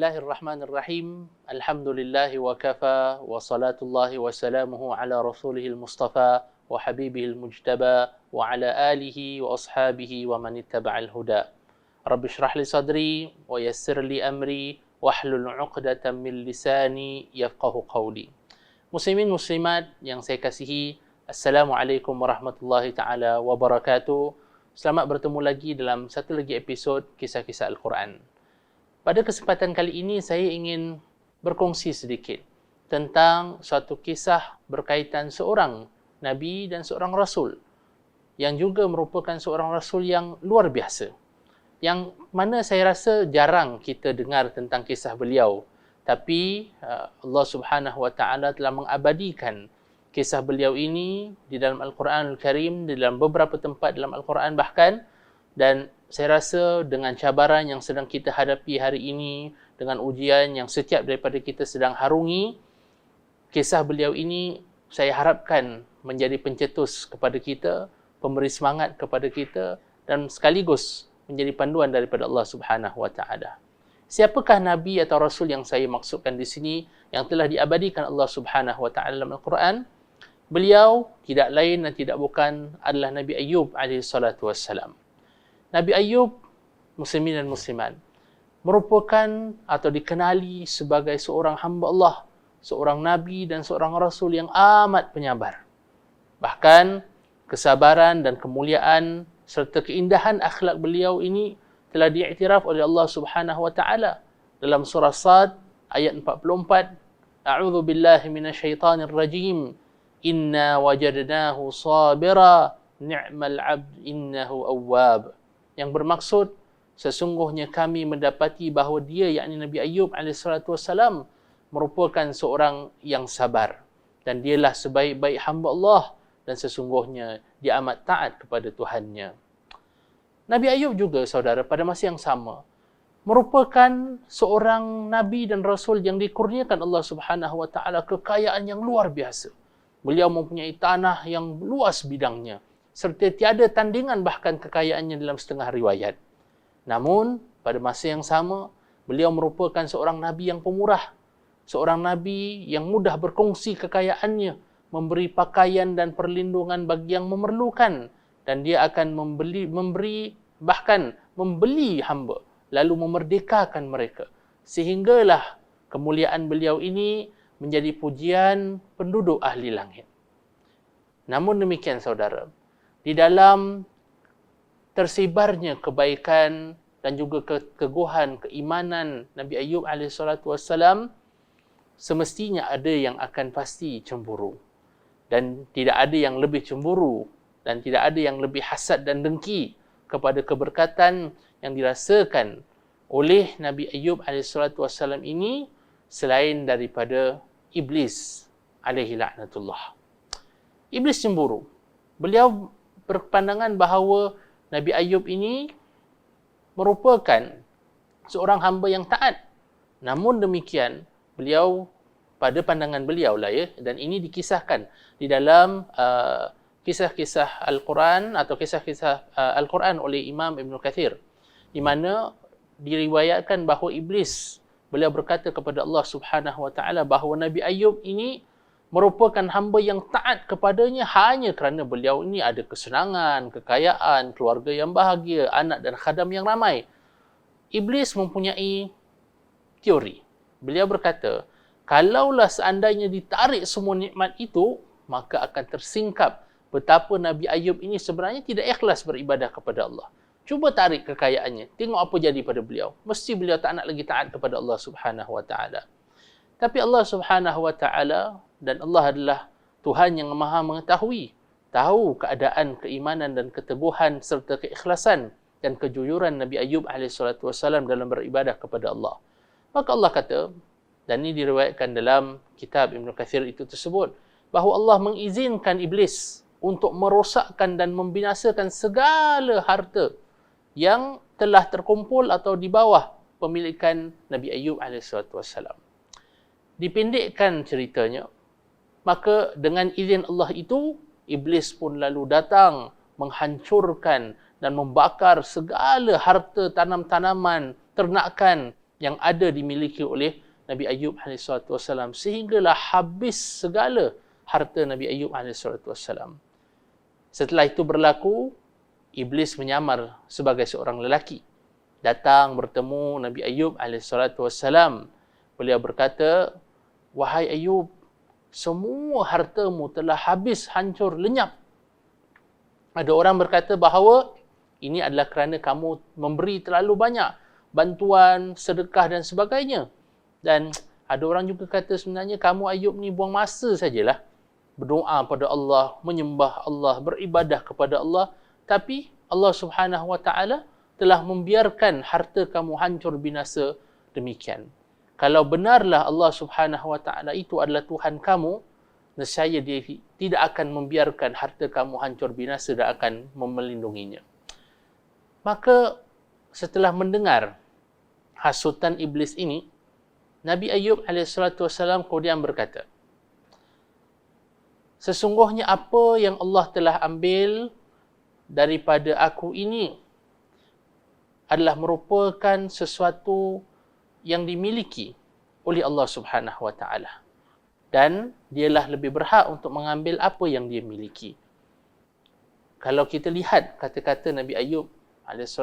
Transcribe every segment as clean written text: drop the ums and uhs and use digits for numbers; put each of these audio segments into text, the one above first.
Bismillahirrahmanirrahim. Alhamdulillahi wa kafa wa salatullahi wa salamuhu ala rasulihil mustafa wa habibihil mujtaba wa ala alihi wa ashabihi wa man ittaba'al huda. Rabbi shrah li sadri wa yassir li amri wahlul 'uqdatam min lisani yafqahu qawli. Muslimin muslimat yang saya kasihi, Assalamualaikum warahmatullahi taala wabarakatuh. Selamat bertemu lagi dalam satu lagi episod Kisah-Kisah Al-Quran. Pada kesempatan kali ini saya ingin berkongsi sedikit tentang suatu kisah berkaitan seorang Nabi dan seorang Rasul yang juga merupakan seorang Rasul yang luar biasa, yang mana saya rasa jarang kita dengar tentang kisah beliau, tapi Allah Subhanahu Wa Taala telah mengabadikan kisah beliau ini di dalam Al-Quran Al-Karim, di dalam beberapa tempat dalam Al-Quran bahkan. Dan saya rasa dengan cabaran yang sedang kita hadapi hari ini, dengan ujian yang setiap daripada kita sedang harungi, kisah beliau ini saya harapkan menjadi pencetus kepada kita, pemberi semangat kepada kita, dan sekaligus menjadi panduan daripada Allah Subhanahu Wa Taala. Siapakah Nabi atau Rasul yang saya maksudkan di sini yang telah diabadikan Allah Subhanahu Wa Taala dalam Al-Quran? Beliau tidak lain dan tidak bukan adalah Nabi Ayyub alaihi salatu wassalam. Nabi Ayyub, muslimin dan muslimat, merupakan atau dikenali sebagai seorang hamba Allah, seorang Nabi dan seorang Rasul yang amat penyabar. Bahkan kesabaran dan kemuliaan serta keindahan akhlak beliau ini telah diiktiraf oleh Allah Subhanahu Wa Taala dalam surah Sad ayat 44. A'udzu billahi minasyaitonir rajim. Inna wajadnahu sabira ni'mal 'abd innahu awwab. Yang bermaksud, sesungguhnya kami mendapati bahawa dia, yakni Nabi Ayyub AS, merupakan seorang yang sabar. Dan dialah sebaik-baik hamba Allah, dan sesungguhnya dia amat taat kepada Tuhannya. Nabi Ayyub juga, saudara, pada masa yang sama, merupakan seorang Nabi dan Rasul yang dikurniakan Allah Subhanahu Wa Taala kekayaan yang luar biasa. Beliau mempunyai tanah yang luas bidangnya, serta tiada tandingan bahkan kekayaannya dalam setengah riwayat. Namun, pada masa yang sama, beliau merupakan seorang Nabi yang pemurah, seorang Nabi yang mudah berkongsi kekayaannya, memberi pakaian dan perlindungan bagi yang memerlukan, dan dia akan memberi hamba, lalu memerdekakan mereka. Sehinggalah kemuliaan beliau ini menjadi pujian penduduk ahli langit. Namun demikian, saudara, di dalam tersebarnya kebaikan dan juga keteguhan keimanan Nabi Ayyub AS, semestinya ada yang akan pasti cemburu. Dan tidak ada yang lebih cemburu dan tidak ada yang lebih hasad dan dengki kepada keberkatan yang dirasakan oleh Nabi Ayyub AS ini selain daripada Iblis alaihi la'natullah. Iblis cemburu. Beliau berpandangan bahawa Nabi Ayyub ini merupakan seorang hamba yang taat. Namun demikian, beliau, pada pandangan beliau lah ya, dan ini dikisahkan di dalam kisah-kisah Al-Quran atau kisah-kisah Al-Quran oleh Imam Ibn Kathir, di mana diriwayatkan bahawa Iblis, beliau berkata kepada Allah Subhanahu Wa Taala bahawa Nabi Ayyub ini merupakan hamba yang taat kepadanya hanya kerana beliau ini ada kesenangan, kekayaan, keluarga yang bahagia, anak dan khadam yang ramai. Iblis mempunyai teori. Beliau berkata, kalaulah seandainya ditarik semua nikmat itu, maka akan tersingkap betapa Nabi Ayyub ini sebenarnya tidak ikhlas beribadah kepada Allah. Cuba tarik kekayaannya, tengok apa jadi pada beliau. Mesti beliau tak nak lagi taat kepada Allah Subhanahu Wa Taala. Tapi Allah Subhanahu Wa Taala, dan Allah adalah Tuhan yang Maha mengetahui, tahu keadaan keimanan dan keteguhan serta keikhlasan dan kejujuran Nabi Ayyub AS dalam beribadah kepada Allah. Maka Allah kata, dan ini diriwayatkan dalam kitab Ibn Kathir itu tersebut, bahawa Allah mengizinkan Iblis untuk merosakkan dan membinasakan segala harta yang telah terkumpul atau di bawah pemilikan Nabi Ayyub AS. Dipendekkan ceritanya, maka dengan izin Allah itu, Iblis pun lalu datang menghancurkan dan membakar segala harta tanam-tanaman, ternakan yang ada dimiliki oleh Nabi Ayub AS, sehinggalah habis segala harta Nabi Ayub AS. Setelah itu berlaku, Iblis menyamar sebagai seorang lelaki. Datang bertemu Nabi Ayub AS. Beliau berkata, "Wahai Ayub, semua hartamu telah habis, hancur, lenyap." Ada orang berkata bahawa ini adalah kerana kamu memberi terlalu banyak bantuan, sedekah dan sebagainya. Dan ada orang juga kata sebenarnya kamu Ayub ni buang masa sajalah. Berdoa pada Allah, menyembah Allah, beribadah kepada Allah. Tapi Allah Subhanahu Wa Taala telah membiarkan harta kamu hancur binasa demikian. Kalau benarlah Allah Subhanahu Wa Taala itu adalah Tuhan kamu, nescaya dia tidak akan membiarkan harta kamu hancur binasa dan akan melindunginya. Maka setelah mendengar hasutan iblis ini, Nabi Ayub AS kemudian berkata, "Sesungguhnya apa yang Allah telah ambil daripada aku ini adalah merupakan sesuatu yang dimiliki oleh Allah Subhanahu Wa Taala. Dan dialah lebih berhak untuk mengambil apa yang dia miliki." Kalau kita lihat kata-kata Nabi Ayub AS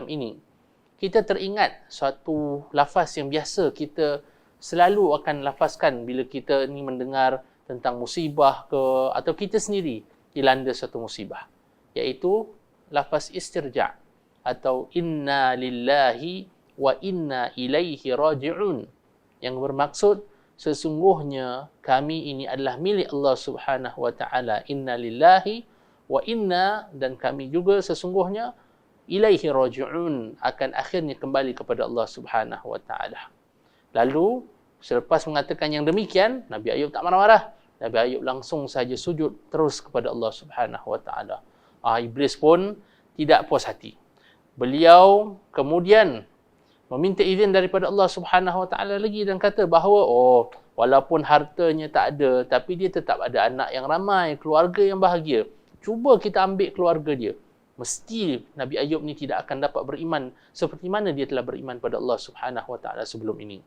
ini, kita teringat suatu lafaz yang biasa kita selalu akan lafazkan bila kita ni mendengar tentang musibah ke, atau kita sendiri dilanda suatu musibah, iaitu lafaz istirja' atau inna lillahi wa inna ilaihi raji'un, yang bermaksud sesungguhnya kami ini adalah milik Allah Subhanahu Wa Taala. Inna lillahi wa inna, dan kami juga sesungguhnya ilaihi raji'un, akan akhirnya kembali kepada Allah Subhanahu Wa Taala. Lalu selepas mengatakan yang demikian, Nabi Ayub tak marah-marah. Nabi Ayub langsung saja sujud terus kepada Allah Subhanahu Wa Taala. Iblis pun tidak puas hati. Beliau kemudian meminta izin daripada Allah Subhanahu Wa Taala lagi dan kata bahawa walaupun hartanya tak ada, tapi dia tetap ada anak yang ramai, keluarga yang bahagia. Cuba kita ambil keluarga dia. Mesti Nabi Ayub ni tidak akan dapat beriman seperti mana dia telah beriman pada Allah Subhanahu Wa Taala sebelum ini.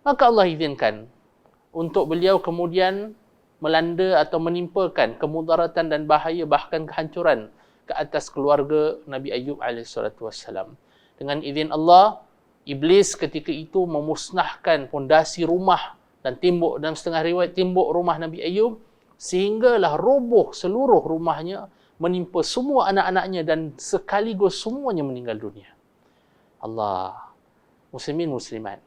Maka Allah izinkan untuk beliau kemudian melanda atau menimpakan kemudaratan dan bahaya, bahkan kehancuran ke atas keluarga Nabi Ayub AS. Dengan izin Allah, Iblis ketika itu memusnahkan pondasi rumah dan tembok, dalam setengah riwayat tembok rumah Nabi Ayub, sehinggalah roboh seluruh rumahnya, menimpa semua anak-anaknya dan sekaligus semuanya meninggal dunia. Allah, muslimin muslimat,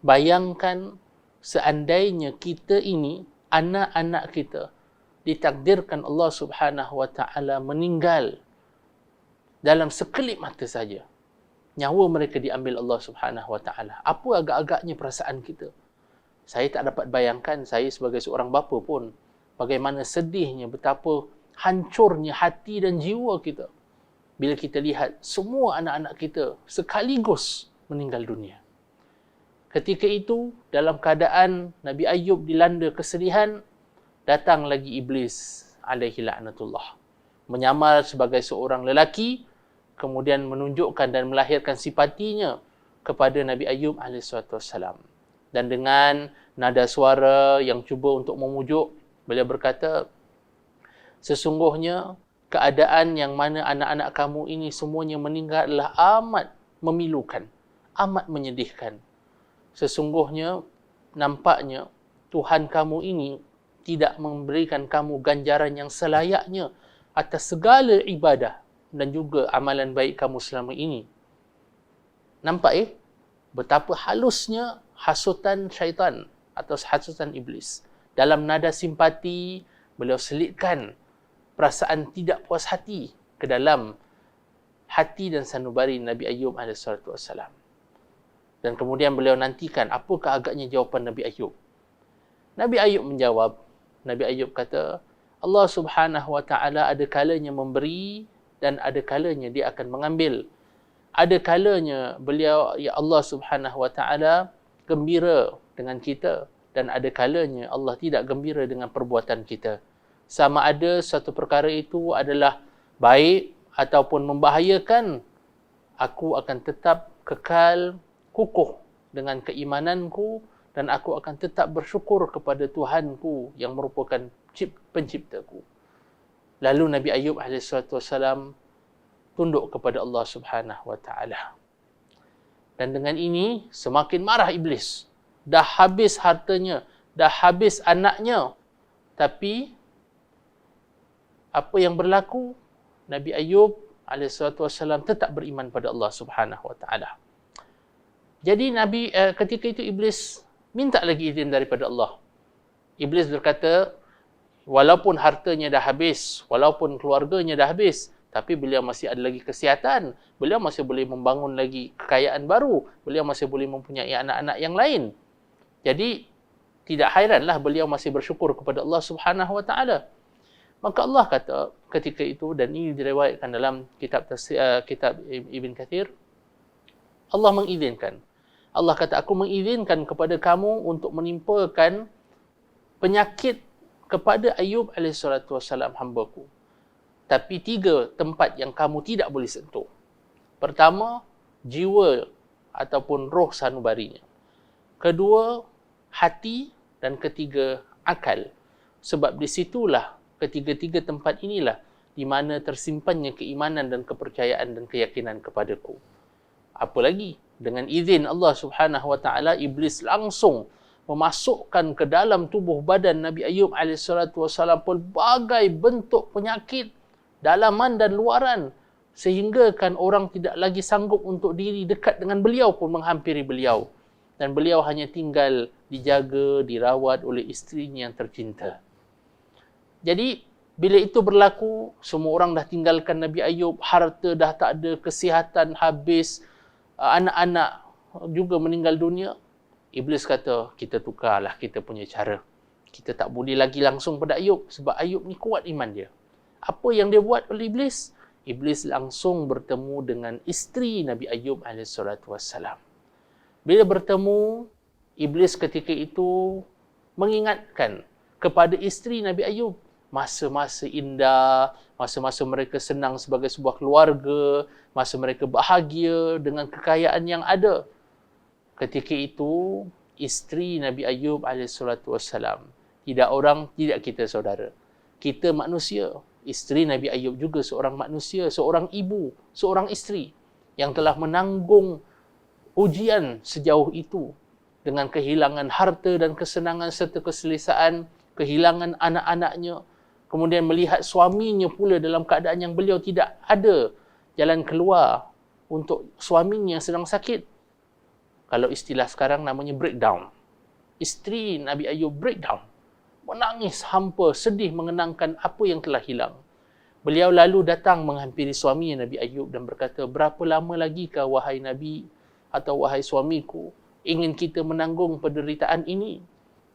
bayangkan seandainya kita ini, anak-anak kita, ditakdirkan Allah Subhanahu Wa Taala meninggal dalam sekelip mata saja. Nyawa mereka diambil Allah Subhanahu Wa Taala. Apa agak-agaknya perasaan kita? Saya tak dapat bayangkan, saya sebagai seorang bapa pun, bagaimana sedihnya, betapa hancurnya hati dan jiwa kita bila kita lihat semua anak-anak kita sekaligus meninggal dunia. Ketika itu, dalam keadaan Nabi Ayub dilanda kesedihan, datang lagi Iblis alaihi la'natullah, menyamar sebagai seorang lelaki, kemudian menunjukkan dan melahirkan simpatinya kepada Nabi Ayub AS. Dan dengan nada suara yang cuba untuk memujuk, beliau berkata, "Sesungguhnya keadaan yang mana anak-anak kamu ini semuanya meninggal adalah amat memilukan, amat menyedihkan. Sesungguhnya nampaknya Tuhan kamu ini tidak memberikan kamu ganjaran yang selayaknya atas segala ibadah dan juga amalan baik kamu selama ini." Nampak betapa halusnya hasutan syaitan atau hasutan iblis. Dalam nada simpati, beliau selitkan perasaan tidak puas hati ke dalam hati dan sanubari Nabi Ayub AS. Dan kemudian beliau nantikan apakah agaknya jawapan Nabi Ayub. Nabi Ayub menjawab, Nabi Ayub kata, Allah Subhanahu Wa Taala ada kalanya memberi dan ada kalanya dia akan mengambil. Ada kalanya beliau, ya Allah Subhanahu Wa Taala gembira dengan kita, dan ada kalanya Allah tidak gembira dengan perbuatan kita. Sama ada suatu perkara itu adalah baik ataupun membahayakan, aku akan tetap kekal kukuh dengan keimananku dan aku akan tetap bersyukur kepada Tuhanku yang merupakan penciptaku. Lalu Nabi Ayub AS tunduk kepada Allah Subhanahu wa taala. Dan dengan ini semakin marah iblis. Dah habis hartanya, dah habis anaknya. Tapi apa yang berlaku? Nabi Ayub AS tetap beriman pada Allah Subhanahu wa taala. Jadi ketika itu iblis minta lagi izin daripada Allah. Iblis berkata, walaupun hartanya dah habis, walaupun keluarganya dah habis, tapi beliau masih ada lagi kesihatan, beliau masih boleh membangun lagi kekayaan baru, beliau masih boleh mempunyai anak-anak yang lain. Jadi tidak hairanlah beliau masih bersyukur kepada Allah Subhanahu wa taala. Maka Allah kata ketika itu, dan ini diriwayatkan dalam kitab Ibn Kathir, Allah mengizinkan. Allah kata, aku mengizinkan kepada kamu untuk menimpakan penyakit kepada Ayub AS hambaku. Tapi 3 tempat yang kamu tidak boleh sentuh. Pertama, jiwa ataupun roh sanubarinya. Kedua, hati. Dan ketiga, akal. Sebab di situlah, ketiga-tiga tempat inilah di mana tersimpannya keimanan dan kepercayaan dan keyakinan kepadaku. Apa lagi? Dengan izin Allah Subhanahu wa taala, iblis langsung memasukkan ke dalam tubuh badan Nabi Ayub AS pelbagai bentuk penyakit dalaman dan luaran, sehingga kan orang tidak lagi sanggup untuk diri dekat dengan beliau pun menghampiri beliau, dan beliau hanya tinggal dijaga, dirawat oleh isterinya yang tercinta. Jadi bila itu berlaku, semua orang dah tinggalkan Nabi Ayub, harta dah tak ada, kesihatan habis, anak-anak juga meninggal dunia. Iblis kata, kita tukarlah kita punya cara. Kita tak boleh lagi langsung pada Ayub, sebab Ayub ni kuat iman dia. Apa yang dia buat oleh iblis? Iblis langsung bertemu dengan isteri Nabi Ayub AS. Bila bertemu, iblis ketika itu mengingatkan kepada isteri Nabi Ayub masa-masa indah, masa-masa mereka senang sebagai sebuah keluarga, masa mereka bahagia dengan kekayaan yang ada. Ketika itu, isteri Nabi Ayub AS, tidak kita saudara. Kita manusia. Isteri Nabi Ayub juga seorang manusia, seorang ibu, seorang isteri yang telah menanggung ujian sejauh itu dengan kehilangan harta dan kesenangan serta keselesaan, kehilangan anak-anaknya, kemudian melihat suaminya pula dalam keadaan yang beliau tidak ada jalan keluar untuk suaminya yang sedang sakit. Kalau istilah sekarang namanya breakdown. Isteri Nabi Ayub breakdown. Menangis hampa, sedih mengenangkan apa yang telah hilang. Beliau lalu datang menghampiri suaminya Nabi Ayub dan berkata, berapa lama lagi kah wahai Nabi atau wahai suamiku ingin kita menanggung penderitaan ini?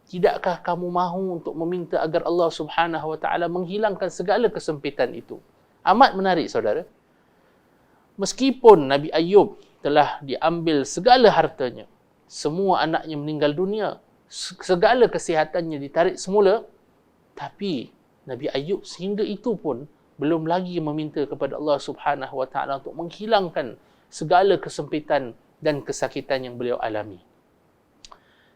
Tidakkah kamu mahu untuk meminta agar Allah Subhanahu wa taala menghilangkan segala kesempitan itu? Amat menarik saudara. Meskipun Nabi Ayub telah diambil segala hartanya, semua anaknya meninggal dunia, segala kesihatannya ditarik semula, tapi Nabi Ayub sehingga itu pun belum lagi meminta kepada Allah Subhanahu wa taala untuk menghilangkan segala kesempitan dan kesakitan yang beliau alami.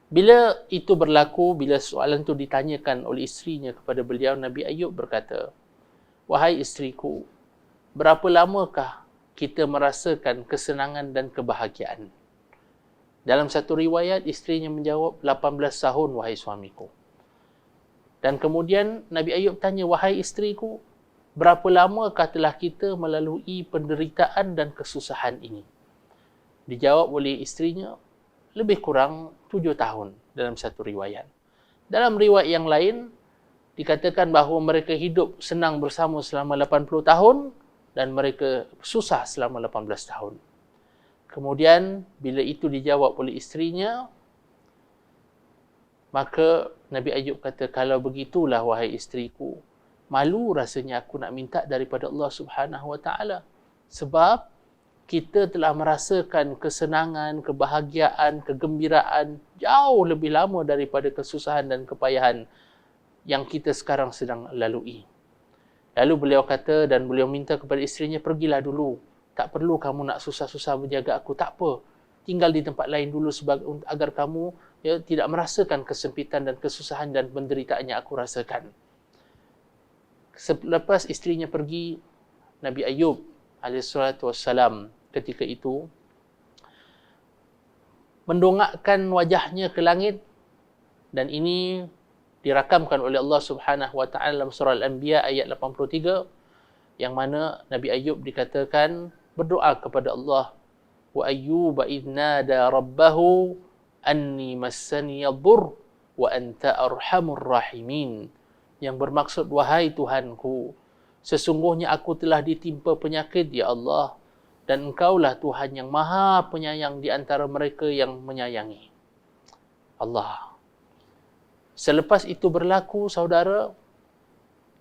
Bila itu berlaku, bila soalan itu ditanyakan oleh isterinya kepada beliau, Nabi Ayub berkata, wahai isteriku, berapa lamakah kita merasakan kesenangan dan kebahagiaan? Dalam satu riwayat, isterinya menjawab, 18 tahun, wahai suamiku. Dan kemudian Nabi Ayub tanya, wahai isteriku, berapa lamakah telah kita melalui penderitaan dan kesusahan ini? Dijawab oleh isterinya, lebih kurang 7 tahun dalam satu riwayat. Dalam riwayat yang lain, dikatakan bahawa mereka hidup senang bersama selama 80 tahun dan mereka susah selama 18 tahun. Kemudian, bila itu dijawab oleh isterinya, maka Nabi Ayub kata, kalau begitulah wahai isteriku, malu rasanya aku nak minta daripada Allah Subhanahu wa taala. Sebab kita telah merasakan kesenangan, kebahagiaan, kegembiraan jauh lebih lama daripada kesusahan dan kepayahan yang kita sekarang sedang lalui. Lalu beliau kata dan beliau minta kepada isterinya, pergilah dulu. Tak perlu kamu nak susah-susah menjaga aku, tak apa. tinggal di tempat lain dulu agar kamu tidak merasakan kesempitan dan kesusahan dan penderitaan yang aku rasakan. Selepas isterinya pergi, Nabi Ayub alaihissalatu wassalam ketika itu mendongakkan wajahnya ke langit, dan ini dirakamkan oleh Allah Subhanahu wa taala dalam surah Al-Anbiya ayat 83, yang mana Nabi Ayub dikatakan berdoa kepada Allah, wa ayyuba idh nada rabbahu anni massani yadhur wa anta arhamur rahimin, yang bermaksud, wahai Tuhanku, sesungguhnya aku telah ditimpa penyakit ya Allah, dan Engkaulah Tuhan yang maha penyayang di antara mereka yang menyayangi. Allah. Selepas itu berlaku, saudara,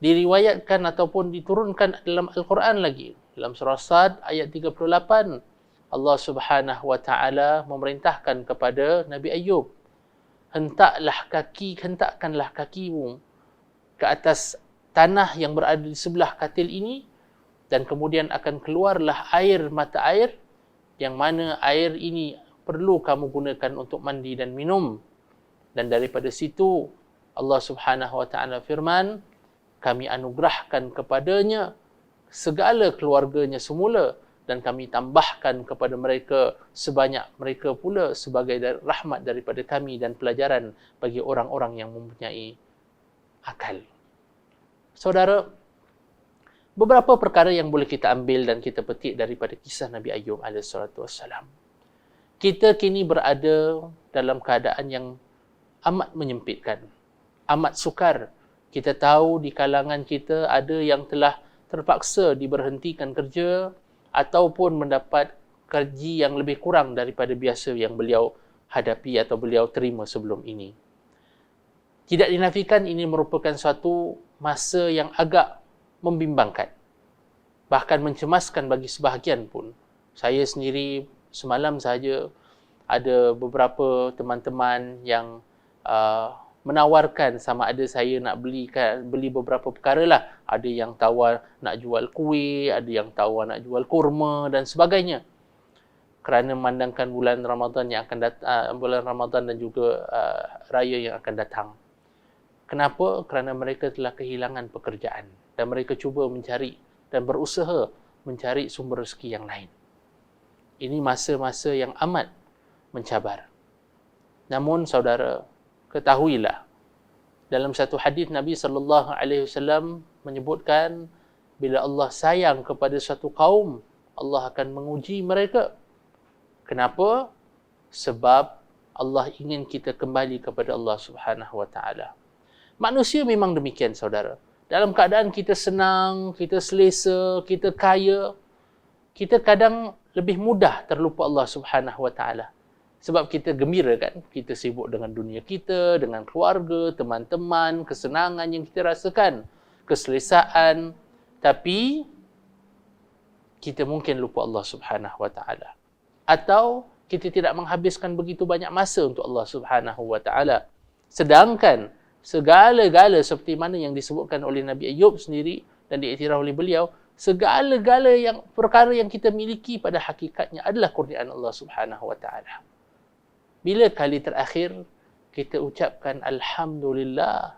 diriwayatkan ataupun diturunkan dalam Al-Quran lagi. Dalam surah Sad ayat 38, Allah Subhanahu wa taala memerintahkan kepada Nabi Ayub, hentakkanlah kakimu ke atas tanah yang berada di sebelah katil ini, dan kemudian akan keluarlah mata air, yang mana air ini perlu kamu gunakan untuk mandi dan minum. Dan daripada situ Allah Subhanahu wa taala firman, kami anugerahkan kepadanya segala keluarganya semula, dan kami tambahkan kepada mereka sebanyak mereka pula sebagai rahmat daripada kami dan pelajaran bagi orang-orang yang mempunyai akal. Saudara, beberapa perkara yang boleh kita ambil dan kita petik daripada kisah Nabi Ayub AS. Kita kini berada dalam keadaan yang amat menyempitkan, amat sukar. Kita tahu di kalangan kita ada yang telah terpaksa diberhentikan kerja ataupun mendapat gaji yang lebih kurang daripada biasa yang beliau hadapi atau beliau terima sebelum ini. Tidak dinafikan ini merupakan suatu masa yang agak membimbangkan, bahkan mencemaskan bagi sebahagian pun. Saya sendiri semalam saja ada beberapa teman-teman yang menawarkan sama ada saya nak beli beberapa perkara lah. Ada yang tawar nak jual kuih, ada yang tawar nak jual kurma dan sebagainya. Kerana memandangkan bulan Ramadan yang akan datang, bulan Ramadan dan juga raya yang akan datang. Kenapa? Kerana mereka telah kehilangan pekerjaan dan mereka cuba mencari dan berusaha mencari sumber rezeki yang lain. Ini masa-masa yang amat mencabar. Namun saudara, ketahuilah, dalam satu hadis Nabi SAW menyebutkan, bila Allah sayang kepada satu kaum, Allah akan menguji mereka. Kenapa? Sebab Allah ingin kita kembali kepada Allah Subhanahu wa taala. Manusia memang demikian, saudara. Dalam keadaan kita senang, kita selesa, kita kaya, kita kadang lebih mudah terlupa Allah Subhanahu wa taala. Sebab kita gembira kan, kita sibuk dengan dunia kita, dengan keluarga, teman-teman, kesenangan yang kita rasakan, keselesaan, tapi kita mungkin lupa Allah Subhanahu wa taala. Atau kita tidak menghabiskan begitu banyak masa untuk Allah Subhanahu wa taala. Sedangkan segala-gala seperti mana yang disebutkan oleh Nabi Ayub sendiri dan diiktiraf oleh beliau, segala-gala yang perkara yang kita miliki pada hakikatnya adalah kurniaan Allah Subhanahu wa taala. Bila kali terakhir kita ucapkan alhamdulillah,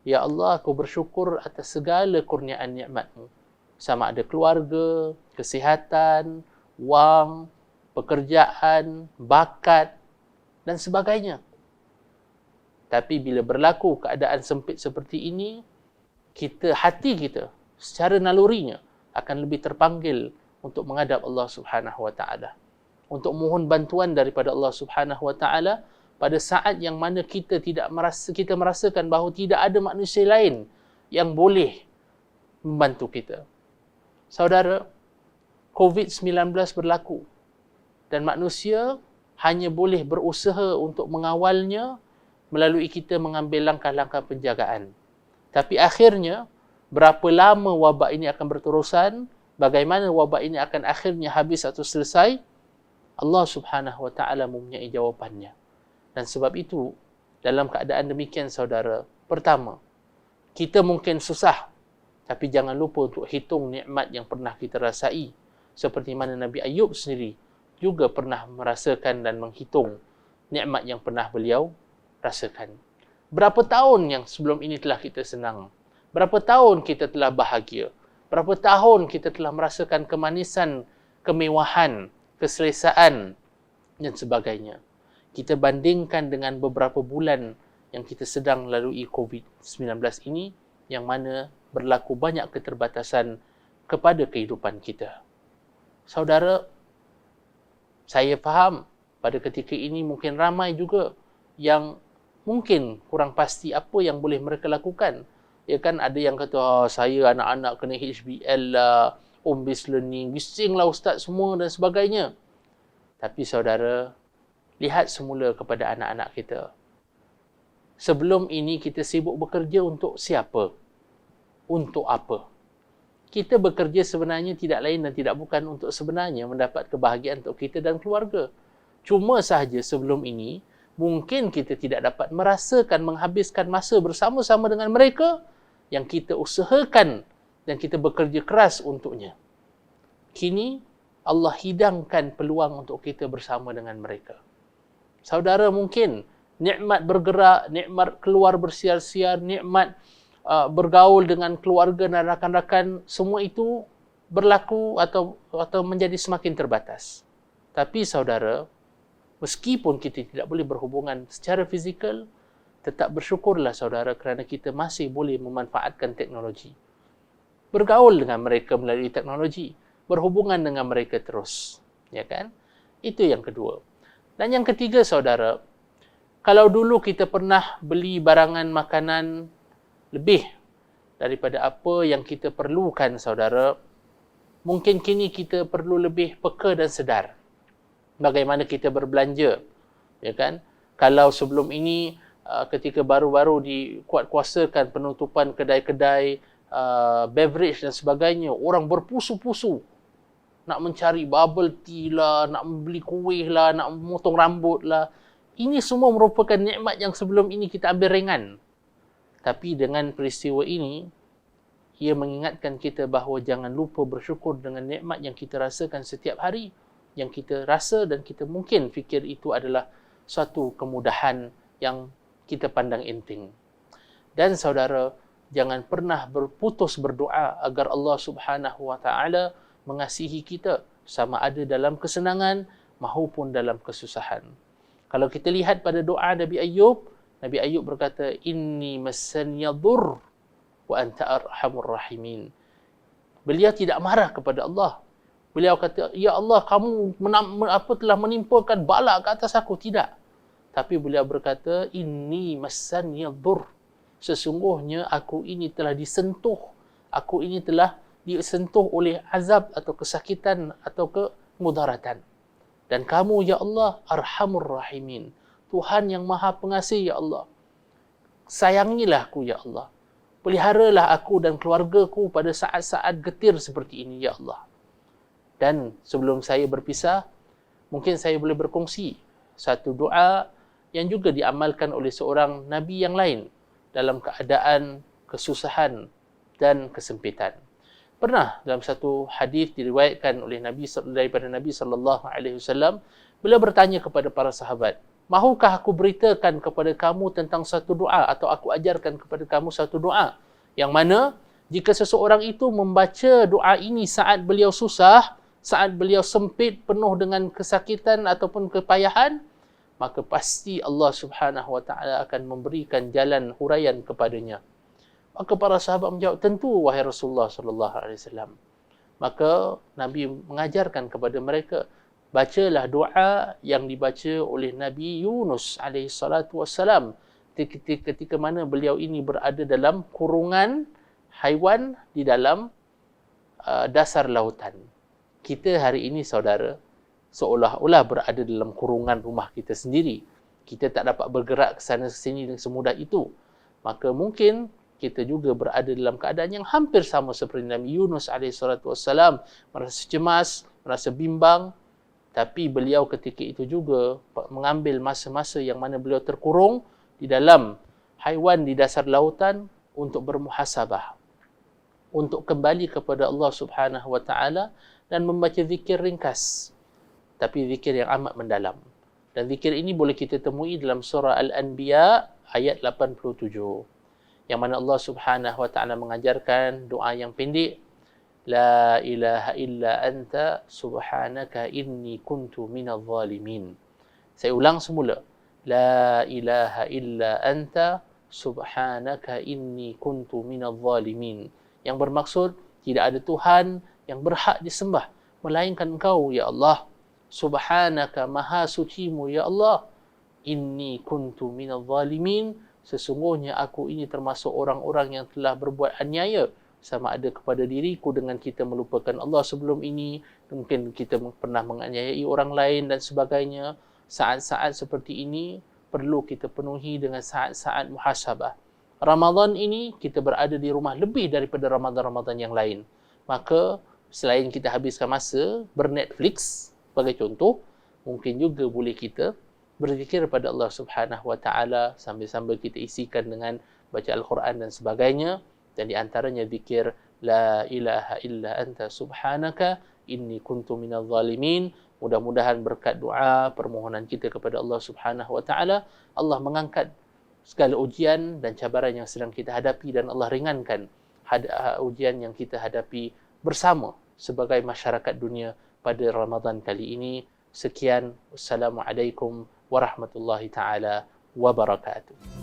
ya Allah, aku bersyukur atas segala kurniaan nikmat-Mu. Sama ada keluarga, kesihatan, wang, pekerjaan, bakat dan sebagainya. Tapi bila berlaku keadaan sempit seperti ini, hati kita secara nalurinya akan lebih terpanggil untuk menghadap Allah Subhanahu wa taala, untuk mohon bantuan daripada Allah Subhanahu wa taala pada saat yang mana kita merasakan bahawa tidak ada manusia lain yang boleh membantu kita. Saudara, COVID-19 berlaku dan manusia hanya boleh berusaha untuk mengawalnya melalui kita mengambil langkah-langkah penjagaan. Tapi akhirnya, berapa lama wabak ini akan berterusan, bagaimana wabak ini akan akhirnya habis atau selesai, Allah Subhanahu wa taala mempunyai jawapannya. Dan sebab itu, dalam keadaan demikian saudara, pertama, kita mungkin susah, tapi jangan lupa untuk hitung nikmat yang pernah kita rasai. Seperti mana Nabi Ayub sendiri juga pernah merasakan dan menghitung nikmat yang pernah beliau rasakan. Berapa tahun yang sebelum ini telah kita senang? Berapa tahun kita telah bahagia? Berapa tahun kita telah merasakan kemanisan, kemewahan, keselesaan dan sebagainya. Kita bandingkan dengan beberapa bulan yang kita sedang lalui COVID-19 ini, yang mana berlaku banyak keterbatasan kepada kehidupan kita. Saudara, saya faham pada ketika ini mungkin ramai juga yang mungkin kurang pasti apa yang boleh mereka lakukan. Ya kan, ada yang kata, saya anak-anak kena HBL lah, home-based learning, bising lah ustaz semua dan sebagainya. Tapi saudara, lihat semula kepada anak-anak kita. Sebelum ini kita sibuk bekerja untuk siapa? Untuk apa? Kita bekerja sebenarnya tidak lain dan tidak bukan untuk sebenarnya mendapat kebahagiaan untuk kita dan keluarga. Cuma sahaja sebelum ini, mungkin kita tidak dapat merasakan menghabiskan masa bersama-sama dengan mereka yang kita usahakan dan kita bekerja keras untuknya. Kini, Allah hidangkan peluang untuk kita bersama dengan mereka. Saudara, mungkin nikmat bergerak, nikmat keluar bersiar-siar, nikmat bergaul dengan keluarga dan rakan-rakan, semua itu berlaku atau menjadi semakin terbatas. Tapi saudara, meskipun kita tidak boleh berhubungan secara fizikal, tetap bersyukurlah saudara kerana kita masih boleh memanfaatkan teknologi. Bergaul dengan mereka melalui teknologi, berhubungan dengan mereka terus, ya kan? Itu yang kedua. Dan yang ketiga saudara, kalau dulu kita pernah beli barangan makanan lebih daripada apa yang kita perlukan saudara, mungkin kini kita perlu lebih peka dan sedar bagaimana kita berbelanja, ya kan? Kalau sebelum ini ketika baru-baru dikuatkuasakan penutupan kedai-kedai beverage dan sebagainya, orang berpusu-pusu nak mencari bubble tea lah, nak membeli kuih lah, nak memotong rambut lah. Ini semua merupakan nikmat yang sebelum ini kita ambil ringan. Tapi dengan peristiwa ini, ia mengingatkan kita bahawa jangan lupa bersyukur dengan nikmat yang kita rasakan setiap hari, yang kita rasa dan kita mungkin fikir itu adalah suatu kemudahan yang kita pandang enteng. Dan saudara, jangan pernah berputus berdoa agar Allah Subhanahu wa taala mengasihi kita sama ada dalam kesenangan maupun dalam kesusahan. Kalau kita lihat pada doa Nabi Ayub berkata, inni massaniya dhurr wa anta arhamur rahimin. Beliau tidak marah kepada Allah. Beliau kata, ya Allah, kamu telah menimpakan bala ke atas aku. Tidak. Tapi beliau berkata, inni massaniya dhurr. Sesungguhnya aku ini telah disentuh. Aku ini telah disentuh oleh azab atau kesakitan atau kemudaratan. Dan kamu, ya Allah, arhamur rahimin. Tuhan yang maha pengasih, ya Allah. Sayangilah aku, ya Allah. Peliharalah aku dan keluargaku pada saat-saat getir seperti ini, ya Allah. Dan sebelum saya berpisah, mungkin saya boleh berkongsi satu doa yang juga diamalkan oleh seorang Nabi yang lain dalam keadaan kesusahan dan kesempitan. Pernah dalam satu hadis diriwayatkan oleh daripada Nabi SAW, beliau bertanya kepada para sahabat, mahukah aku beritakan kepada kamu tentang satu doa atau aku ajarkan kepada kamu satu doa yang mana jika seseorang itu membaca doa ini saat beliau susah, saat beliau sempit, penuh dengan kesakitan ataupun kepayahan, maka pasti Allah Subhanahu wa taala akan memberikan jalan huraian kepadanya. Maka para sahabat menjawab, tentu wahai Rasulullah sallallahu alaihi wasallam. Maka Nabi mengajarkan kepada mereka, bacalah doa yang dibaca oleh Nabi Yunus alaihi salatu wassalam ketika mana beliau ini berada dalam kurungan haiwan di dalam dasar lautan. Kita hari ini saudara seolah-olah berada dalam kurungan rumah kita sendiri. Kita tak dapat bergerak ke sana ke sini dengan semudah itu. Maka mungkin kita juga berada dalam keadaan yang hampir sama seperti Nabi Yunus AS, merasa cemas, merasa bimbang, tapi beliau ketika itu juga mengambil masa-masa yang mana beliau terkurung di dalam haiwan di dasar lautan untuk bermuhasabah, untuk kembali kepada Allah Subhanahu wa taala dan membaca zikir ringkas. tapi zikir yang amat mendalam. Dan zikir ini boleh kita temui dalam surah Al-Anbiya ayat 87. Yang mana Allah Subhanahu wa taala mengajarkan doa yang pendek, la ilaha illa anta subhanaka inni kuntu minadh zalimin. Saya ulang semula. La ilaha illa anta subhanaka inni kuntu minadh zalimin. Yang bermaksud tidak ada Tuhan yang berhak disembah melainkan Engkau ya Allah. Subhanaka, maha sucimu ya Allah. Inni kuntu minadh zalimin. Sesungguhnya aku ini termasuk orang-orang yang telah berbuat aniaya, sama ada kepada diriku dengan kita melupakan Allah sebelum ini, mungkin kita pernah menganiayai orang lain dan sebagainya. Saat-saat seperti ini perlu kita penuhi dengan saat-saat muhasabah. Ramadan ini kita berada di rumah lebih daripada Ramadan-Ramadan yang lain. Maka selain kita habiskan masa ber-Netflix sebagai contoh, mungkin juga boleh kita berzikir pada Allah Subhanahu wa taala sambil-sambil kita isikan dengan baca Al-Quran dan sebagainya. Dan di antaranya zikir la ilaha illa anta subhanaka inni kuntu minadh zalimin. Mudah-mudahan berkat doa permohonan kita kepada Allah Subhanahu wa taala, Allah mengangkat segala ujian dan cabaran yang sedang kita hadapi dan Allah ringankan ujian yang kita hadapi bersama sebagai masyarakat dunia pada Ramadan kali ini. Sekian, wassalamualaikum warahmatullahi taala wabarakatuh.